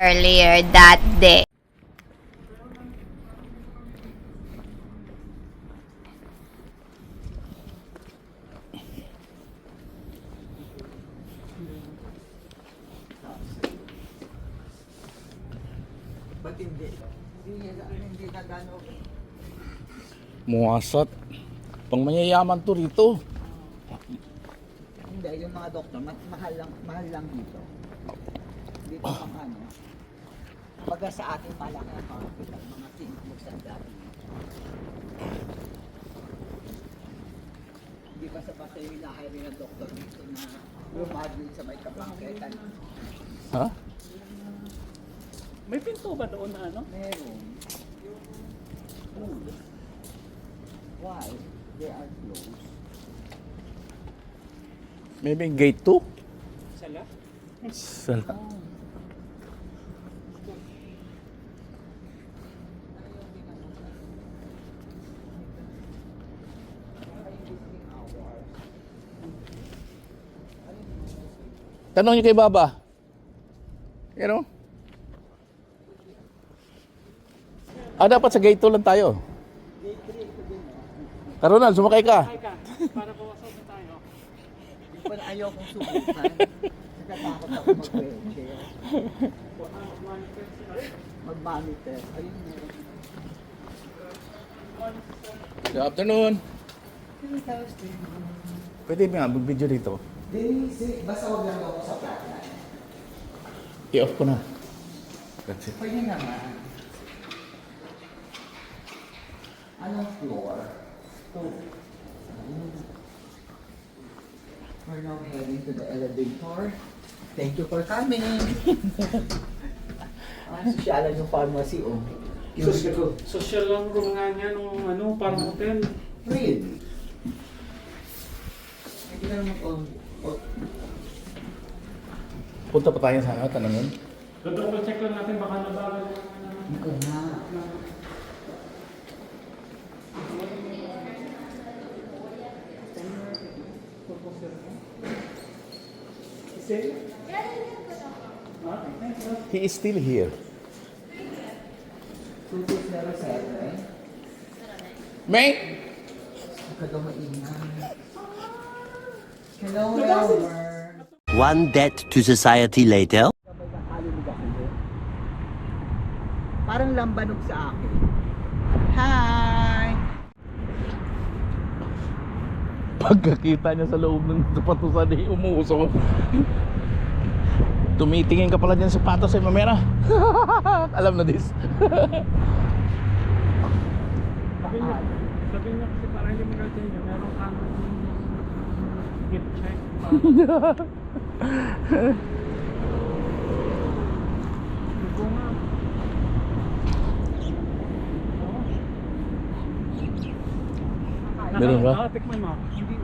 earlier that day. Ba't hindi? Hindi na gano'n. Muwasat. Pang mayayaman to rito. Hindi, yung mga doktor, mahal lang dito. Dito pang ano. Baga sa atin malaki ang hospital, mga clinic sa dati. Hindi ba sa basta yung hinahire ng doktor dito na graduate sa may kapangketan? Ha? May pinto ba doon na ano? Meron. Oh. Why? They are closed. Maybe gate 2? Sala? Sala. Oh. Tanong niyo kay Baba. You know? Dapat sa gate 2 lang tayo. Ronald, sumakay ka. Ay ka, para pumasok na tayo. Hindi pa na ayaw kong subukan. Nakatakot ako mag-wheelchair. Mag-monitor. Ayun meron. Good afternoon. Pwede ba nga mag-video dito? Basta huwag lang ako sa flatline. I-off ko na. That's it. Pwede naman. Anong floor? 2. We're now heading to the elevator. Thank you for coming. Sosyalan yung pharmacy, oh. Social lang room nga niya nung ano, parang hotel. Really? Hindi ka naman, Punta pa tayo sa tanongin. Double check lang natin baka nabagal yung ano. Oo nga. He is still here. 2207. May? Huwag ka daw maingay. Hello, Elmer. One debt to society later. Parang lambanog sa akin. Hi! Pagkakita niya sa loob ng sapatusan, umuusok. Tumitingin ka pala dyan sa sapatos ay mamera. Alam na this. Sabi niya kasi parang hindi magalit niya, meron kang gift check. Ito nga. Meron ba? Tikman mo. Hindi.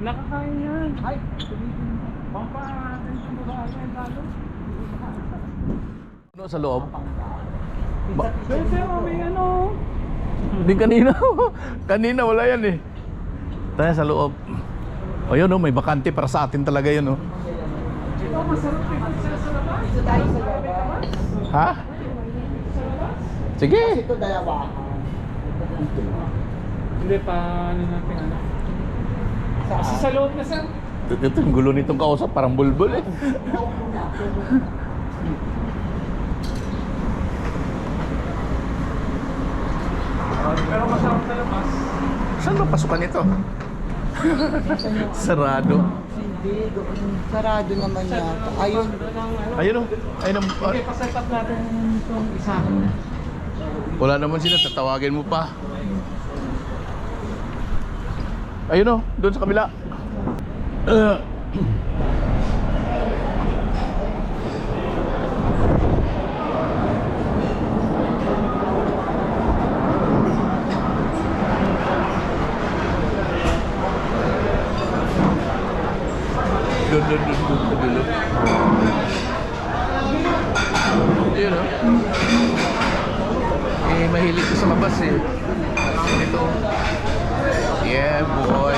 Nakakain yan. Ay, tumigil mo. Pampatin sa babae yan lalo. Ano sa loob? Pero may ano. Hindi kanina. Kanina wala yan eh. Tayo sa loob. O yun oh, may bakante para sa atin talaga yun oh. Ito masarap ito sa labas. Isa tayo sa labas. Ha? Sige. Ito dalawahan. Ito na. Hindi pa ano natin ano. Kasi sa loob na sir. Ito yung gulo nitong kausap, parang bulbul eh. Pero masarap sa labas. Saan ba pasukan ito? Sarado. Hindi, doon. Sarado naman yata. Ayun. Ayun oh. Ayun oh. Okay, pa-set up natin itong isa. Wala naman sila, tatawagin mo pa. Ayun oh, doon sa kabila. Doon sa dulo. Ayun oh. Eh, mahilig ko sa labas eh. Ito. Yeah, boy.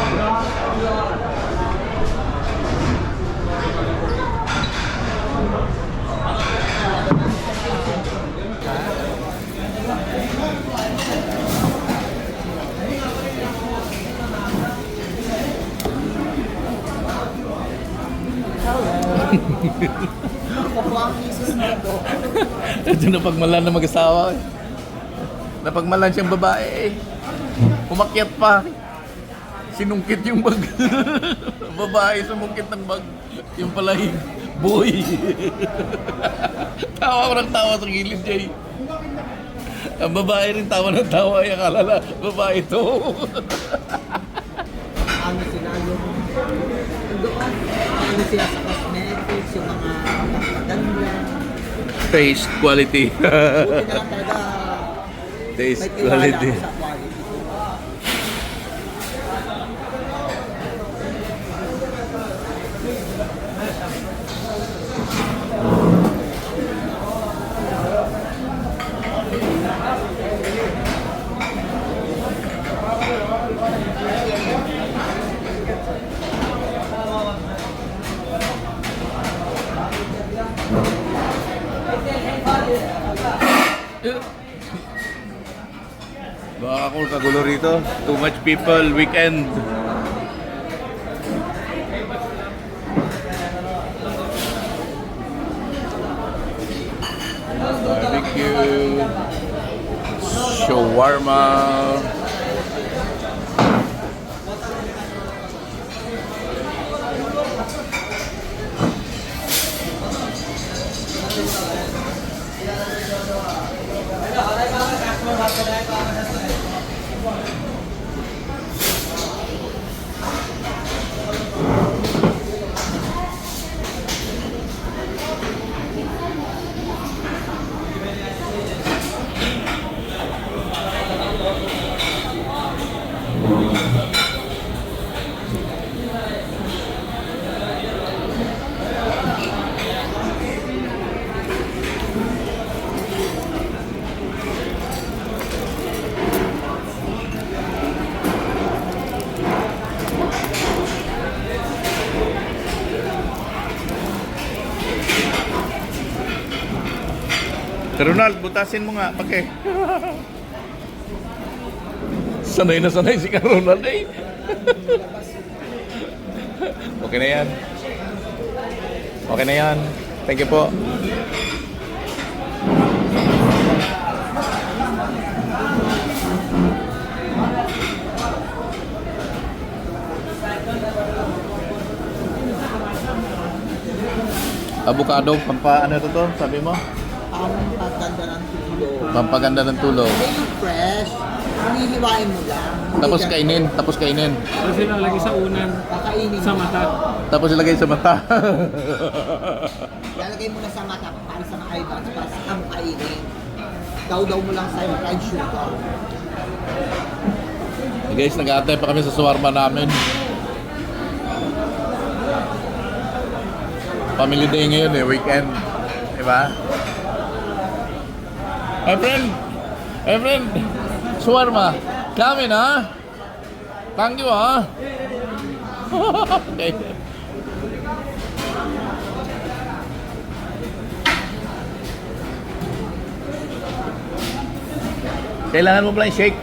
Ito napagmalan na mag-asawa. Napagmalan siyang babae. Umakyat pa. Sinungkit yung bag. Babae sumungkit ng bag. Yung pala yung boy. Tawa ko ng tawa sa gilid, Jay. Ang babae rin tawa ng tawa. Ay, akala na, babae to. Ano sila yung doon, ano sila sa cosmetics, yung mga maganda. Taste, quality. Buti na lang talaga Taste, may tiwala quality. ako sa quality. Baka ako kagulo rito. Too much people, weekend. Barbecue. Shawarma. Ronald, butasin mo nga, pake. Sanay na sanay si Ronald eh. Okay na yan. Okay na yan. Thank you po. Avocado, ano to? Sabi mo? Pampaganda ng tulo. Pampaganda ng tulo. Hindi yung fresh, hinihiwain mo lang. Tapos kainin, Tapos ilalagay sa unan, Kakainin sa mo. mata. Tapos ilagay sa mata. Lalagay mo na sa mata para sa mga eyebags para sa kang kainin. Daw mo lang sa fried sugar. Guys, nag-aantay pa kami sa shawarma namin. Family day ngayon eh, weekend. Diba? My friend, shawarma. Coming, ha? Thank you, ha? Okay. Kailangan mo pala i-shake.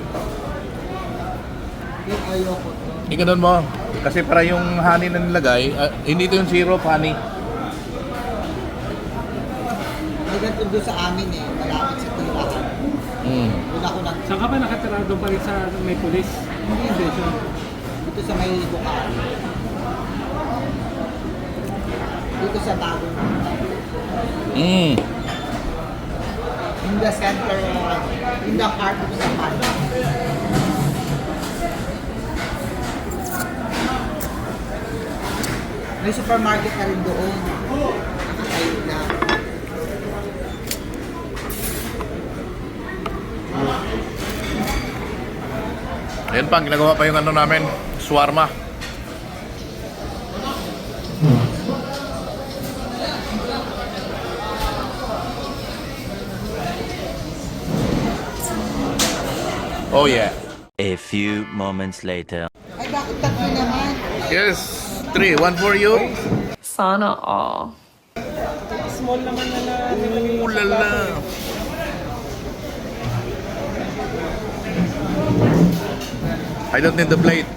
Yung ayoko. Ikanon mo. Kasi para yung honey na nilagay, hindi ito yung syrup, honey. May ganito doon sa amin eh, malapit sa tirahan. Doon ako nag... Saan ka ba nakatira doon pa rin sa may pulis? Hindi siya. Dito sa may bukal. Dito sa bagong. In the center, in the heart of the Palo. May supermarket na rin doon. Nakakain na. Ayan pa, ginagawa pa yung ano namin, shawarma. Oh yeah. A few moments later. Ay, bakit tatlo naman? Yes, 3. 1 for you. Sana all. Small naman na Ooh la la. I don't need the plate.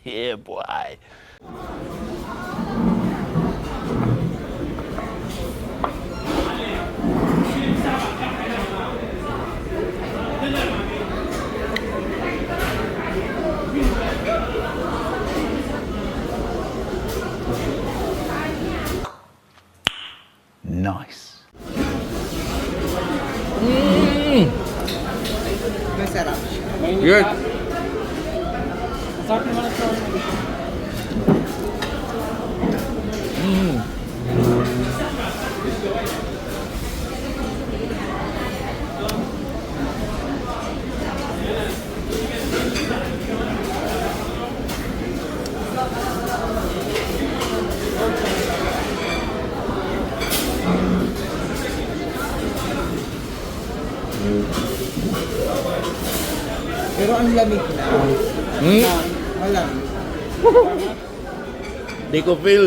Yeah, boy. Mm. Masarap siya. Mainit Yes. pa. Masarap naman ang shawarma dito. Mm. Pero ang lamig na. Mm. Malamig. Di ko feel.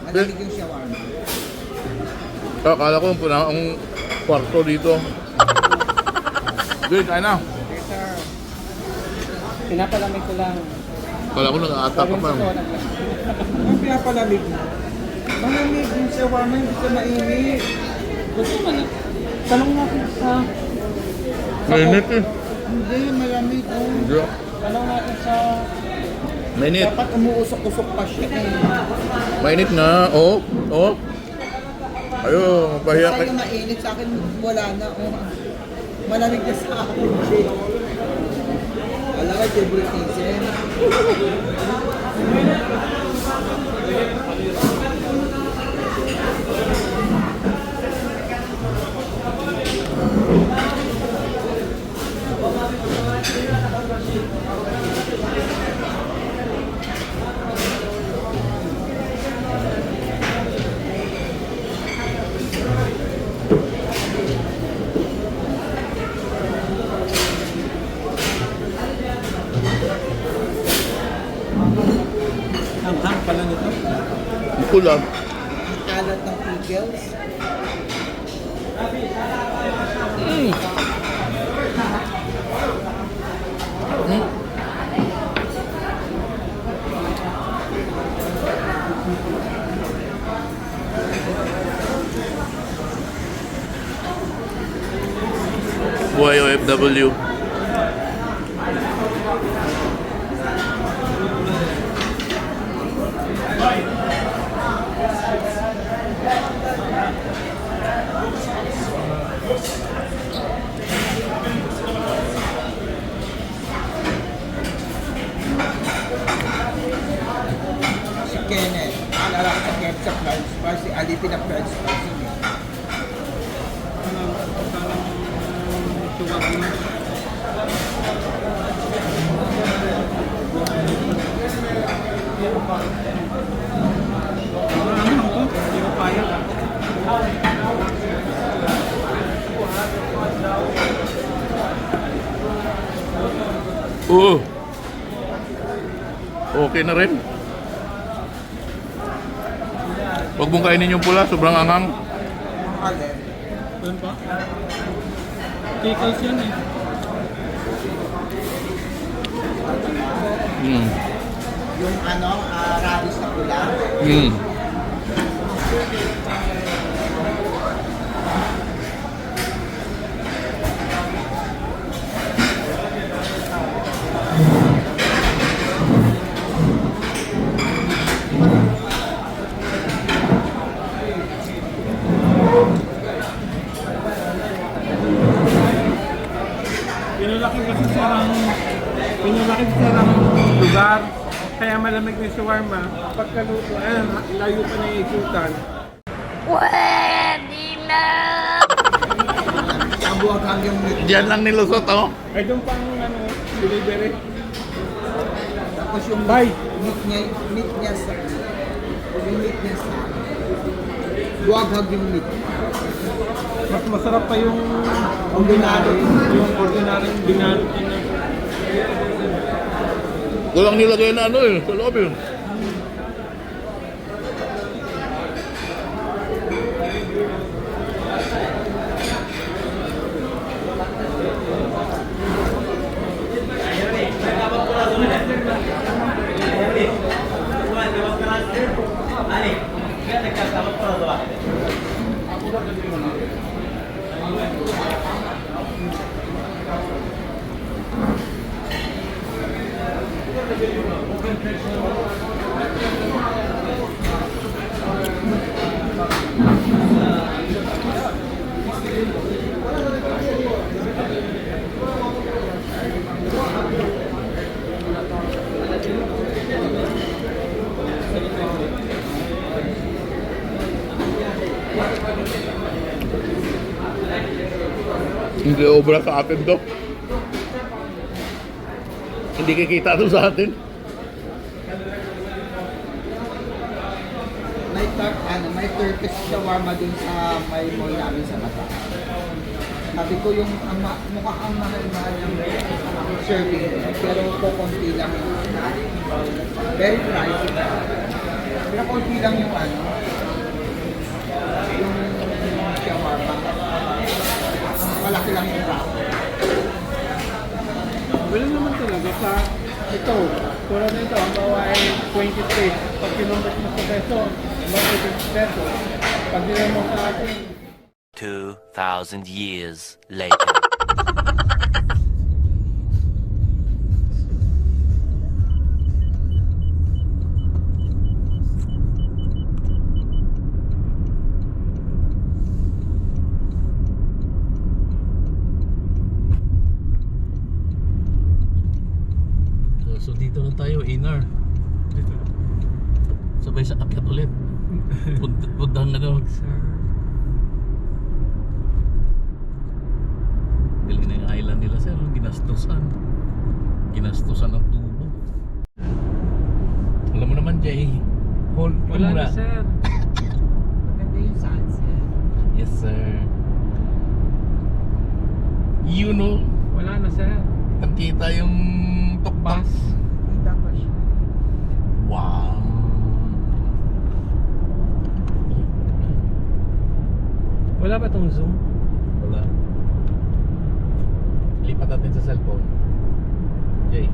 Malamig yung shawarma. Akala ko ang kwarto dito. Good, ay na. Okay, sir. Pinapalamig ko lang. Akala ko nag-aatak ka pa. Ang pinapalamig na. Malamig yung shawarma, hindi siya mainit. Gusto man eh. Tanong natin sa... Mainit eh. Hindi, malamig. Oh. Hindi. Tanong natin sa... Mainit. Dapat umuusok-usok pa siya. Mainit nga. Oo. Oo. Ayo, pahiya Sa'yo ka. mainit, sa akin wala na. Oh. Malamig na sa akin. Wala ka, favoritism. Hanghang pala nito. Kulang. Ang kalat ng pickles. Mm. Mm. Buhay OFW. Si Kenneth. Alala ko sa Kenneth sa French fries. Si Alipin na French fries. yun eh. Oo. Okay na rin. Huwag mong kainin yung pula, sobrang angang. Alin. Doon pa? Pickles yan eh. Mm. Yung ano, radish na pula. Mm. Pinalaki sa sarang lugar. Kaya malamig na yung shawarma. Pagkaluto, ayan, layo pa na yung ikutan. Pwede na! Ang buwag hanggang meat. Diyan lang nilusot, oh. Ay, doon pang ano, delivery. Tapos yung Bye. meat niya sa... Yung meat niya sa... Buwaghag yung meat. Mas masarap pa yung ordinary. Yung ordinary binalot niya. Kulang nilagay na ano eh, sa loob yun. Hindi obra sa atin to. Hindi kikita to sa atin. May Turkish shawarma dun sa may mall namin sa Bataan. Sabi ko yung mukhang ang mahal-mahal ng serving, pero kukunti lang yung very pricey. Pero kunti lang yung yung shawarma. Malaki lang yung wrap. Wala naman talaga sa ito. Tulad nito, ang bawa ay 23. Pag kinumbert mo sa peso, about 50 peso. Pag nilay mo sa atin, 2,000 years later. So dito na tayo, Inar. dito. Sabay sa akyat ulit. Puntahan na daw. Galing na yung island nila, sir. Ginastusan. Ginastusan ng tubo. Alam mo naman, Jay. Hold ka Wala muna. na, sir. Maganda yung sunset. Yes, sir. You know, Wala na, sir. nakita yung tukbas. Kita pa siya. Wow. Wala ba tong Zoom? Wala. Lipat natin sa cellphone. Jay.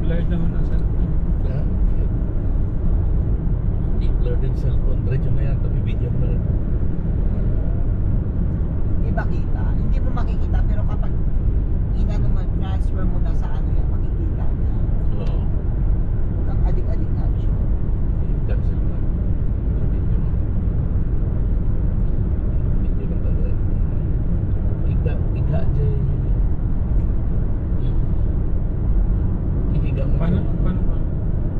Blurred naman ang sir. Hindi blurred yung cellphone. Diretso na yan. Tapi video mo na rin. Iba kita. Hindi mo makikita, pero kapag transfer mo na sa ano yan, makikita na. Oo. Huwag kang adik-adik na siya. Cancel na. Sa video mo. Video lang talaga. Iga, Jay. Ihiga mo. Paano ba?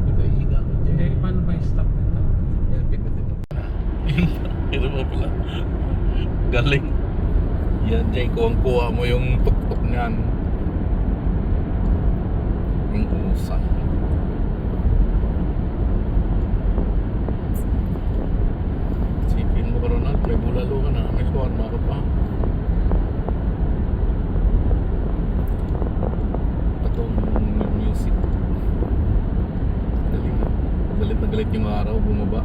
Ito, ihiga mo, Jay. Eh, paano ba yung stop nito? Yan, pindutin mo. Ito mo pala. Galing. Yan, Jay, kuha mo yung tuktok niyan. Yung usap. Sipin mo ka, Ronald. May bulalo ka na. May shawarma ka pa. Patong music. Galing. Galit na galit yung araw. Bumaba.